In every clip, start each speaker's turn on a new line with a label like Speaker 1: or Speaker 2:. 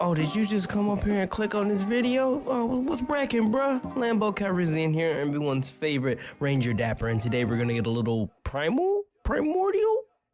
Speaker 1: Oh, did you just come up here and click on this video? Oh, what's brackin', bruh? Lambo Calrissian here, everyone's favorite Ranger Dapper, and today we're gonna get a little primordial,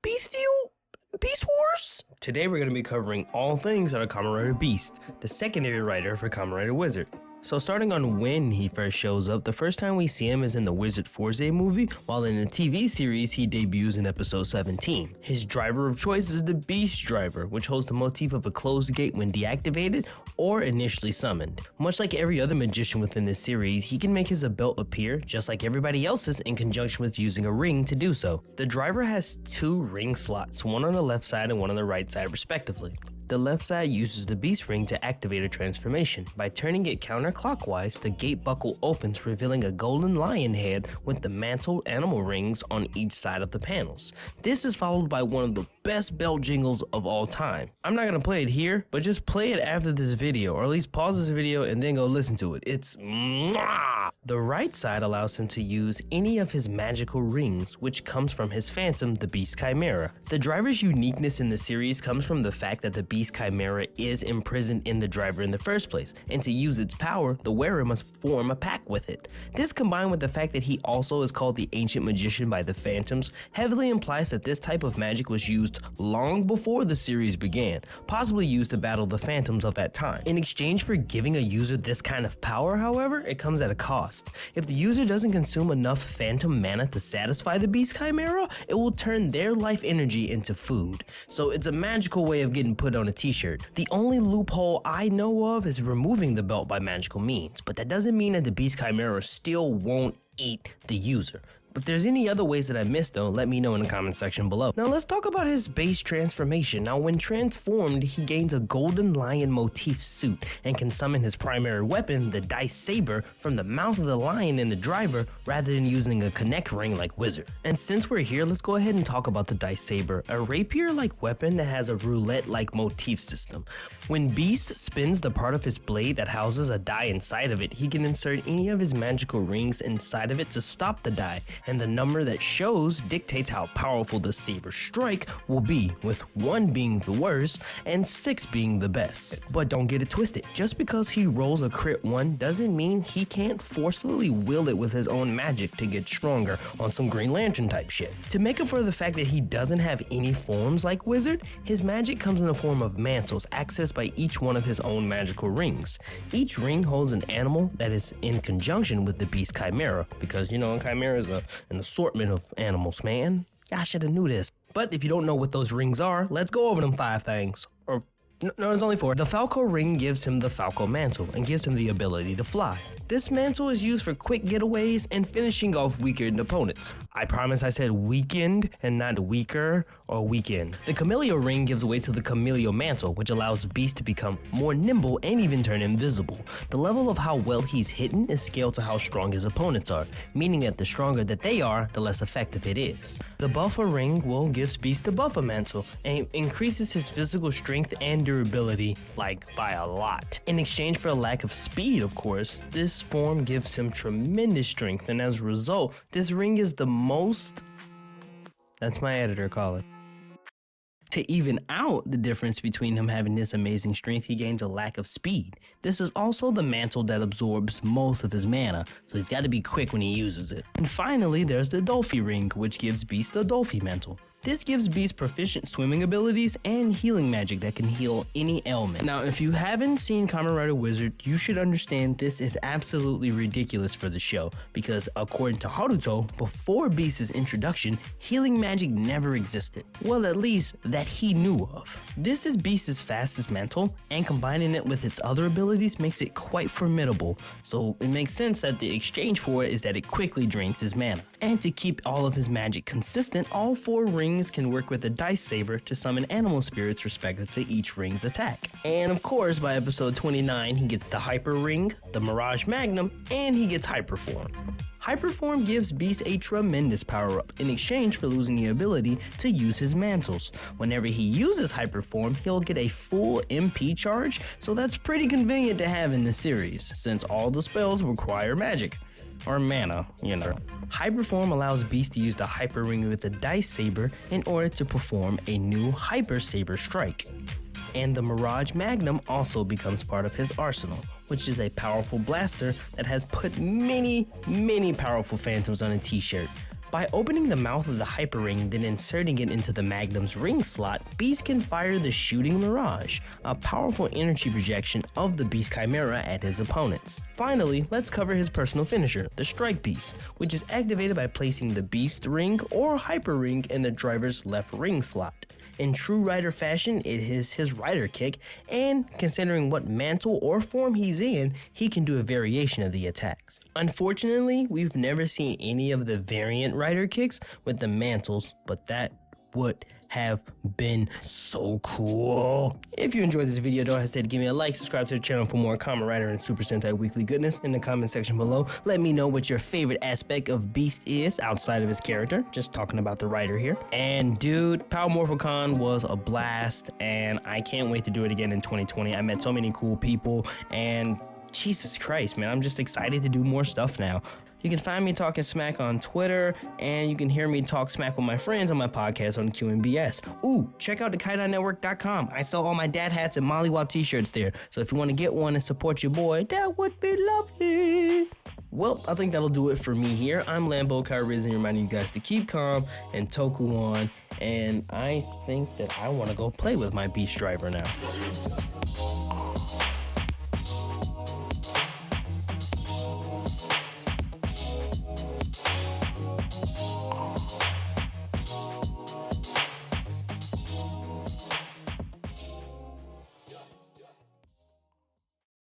Speaker 1: bestial, Beast Wars? Today we're gonna be covering all things out of Kamen Rider Beast, the secondary writer for Kamen Rider Wizard. So starting on when he first shows up, the first time we see him is in the Wizard Forze movie, while in the TV series he debuts in episode 17. His driver of choice is the Beast Driver, which holds the motif of a closed gate when deactivated or initially summoned. Much like every other magician within this series, he can make his belt appear, just like everybody else's, in conjunction with using a ring to do so. The driver has two ring slots, one on the left side and one on the right side respectively. The left side uses the beast ring to activate a transformation. By turning it counterclockwise, the gate buckle opens, revealing a golden lion head with the mantled animal rings on each side of the panels. This is followed by one of the best bell jingles of all time. I'm not gonna play it here, but just play it after this video, or at least pause this video and then go listen to it. It's mwah! The right side allows him to use any of his magical rings, which comes from his phantom, the Beast Chimera. The driver's uniqueness in the series comes from the fact that the Beast Chimera is imprisoned in the driver in the first place, and to use its power, the wearer must form a pact with it. This, combined with the fact that he also is called the Ancient Magician by the Phantoms, heavily implies that this type of magic was used long before the series began, possibly used to battle the Phantoms of that time. In exchange for giving a user this kind of power, however, it comes at a cost. If the user doesn't consume enough Phantom mana to satisfy the Beast Chimera, it will turn their life energy into food. So it's a magical way of getting put on a t-shirt. The only loophole I know of is removing the belt by magical means, but that doesn't mean that the Beast Chimera still won't eat the user. If there's any other ways that I missed though, let me know in the comment section below. Now let's talk about his base transformation. Now when transformed, he gains a golden lion motif suit and can summon his primary weapon, the dice saber, from the mouth of the lion in the driver rather than using a connect ring like Wizard. And since we're here, let's go ahead and talk about the dice saber, a rapier-like weapon that has a roulette-like motif system. When Beast spins the part of his blade that houses a die inside of it, he can insert any of his magical rings inside of it to stop the die, and the number that shows dictates how powerful the saber strike will be, with 1 being the worst and 6 being the best. But don't get it twisted, just because he rolls a crit 1 doesn't mean he can't forcefully will it with his own magic to get stronger on some Green Lantern type shit. To make up for the fact that he doesn't have any forms like Wizard, his magic comes in the form of mantles accessed by each one of his own magical rings. Each ring holds an animal that is in conjunction with the Beast Chimera, because you know Chimera is an assortment of animals, man. I should have knew this. But if you don't know what those rings are, let's go over them 5 things. Or no, there's only 4. The Falco ring gives him the Falco mantle and gives him the ability to fly. This mantle is used for quick getaways and finishing off weakened opponents. I promise I said weakened and not weaker or weakened. The Camellia ring gives away to the Camellia mantle, which allows Beast to become more nimble and even turn invisible. The level of how well he's hidden is scaled to how strong his opponents are, meaning that the stronger that they are, the less effective it is. The Buffer ring gives Beast the Buffer mantle and increases his physical strength and durability, like by a lot. In exchange for a lack of speed, of course, this form gives him tremendous strength, and as a result, this ring is the most, that's my editor calling. To even out the difference between him having this amazing strength, he gains a lack of speed. This is also the mantle that absorbs most of his mana, so he's got to be quick when he uses it. And finally, there's the Dolphy ring, which gives Beast the Dolphy mantle. This gives Beast proficient swimming abilities and healing magic that can heal any ailment. Now, if you haven't seen Kamen Rider Wizard, you should understand this is absolutely ridiculous for the show, because according to Haruto, before Beast's introduction, healing magic never existed. Well, at least that he knew of. This is Beast's fastest mantle, and combining it with its other abilities makes it quite formidable, so it makes sense that the exchange for it is that it quickly drains his mana. And to keep all of his magic consistent, all 4 rings can work with the dice saber to summon animal spirits respective to each ring's attack. And of course, by episode 29, he gets the Hyper Ring, the Mirage Magnum, and he gets Hyperform. Hyperform gives Beast a tremendous power-up in exchange for losing the ability to use his mantles. Whenever he uses Hyperform, he'll get a full MP charge, so that's pretty convenient to have in the series, since all the spells require magic. Or mana, you know. Hyperform allows Beast to use the Hyper Ring with the Dice Saber in order to perform a new Hyper Saber strike. And the Mirage Magnum also becomes part of his arsenal, which is a powerful blaster that has put many powerful Phantoms on a t-shirt. By opening the mouth of the Hyper Ring, then inserting it into the Magnum's ring slot, Beast can fire the Shooting Mirage, a powerful energy projection of the Beast Chimera at his opponents. Finally, let's cover his personal finisher, the Strike Beast, which is activated by placing the Beast Ring or Hyper Ring in the driver's left ring slot. In true Rider fashion, it is his Rider Kick, and considering what mantle or form he's in, he can do a variation of the attacks. Unfortunately, we've never seen any of the variant Rider Kicks with the mantles, but that would have been so cool. If you enjoyed this video, don't hesitate to give me a like, subscribe to the channel for more Kamen Rider and Super Sentai weekly goodness. In the comment section below, let me know what your favorite aspect of Beast is outside of his character, just talking about the writer here. And dude, Power MorphoCon was a blast, and I can't wait to do it again in 2020. I met so many cool people, and Jesus Christ, man, I'm just excited to do more stuff now. You can find me talking smack on Twitter, and you can hear me talk smack with my friends on my podcast on QMBS. Ooh, check out the KaidanNetwork.com. I sell all my dad hats and Mollywop t-shirts there, so if you want to get one and support your boy, that would be lovely. Well, I think that'll do it for me here. I'm Lambo Kaidan, reminding you guys to keep calm and Toku on, and I think that I want to go play with my Beast Driver now.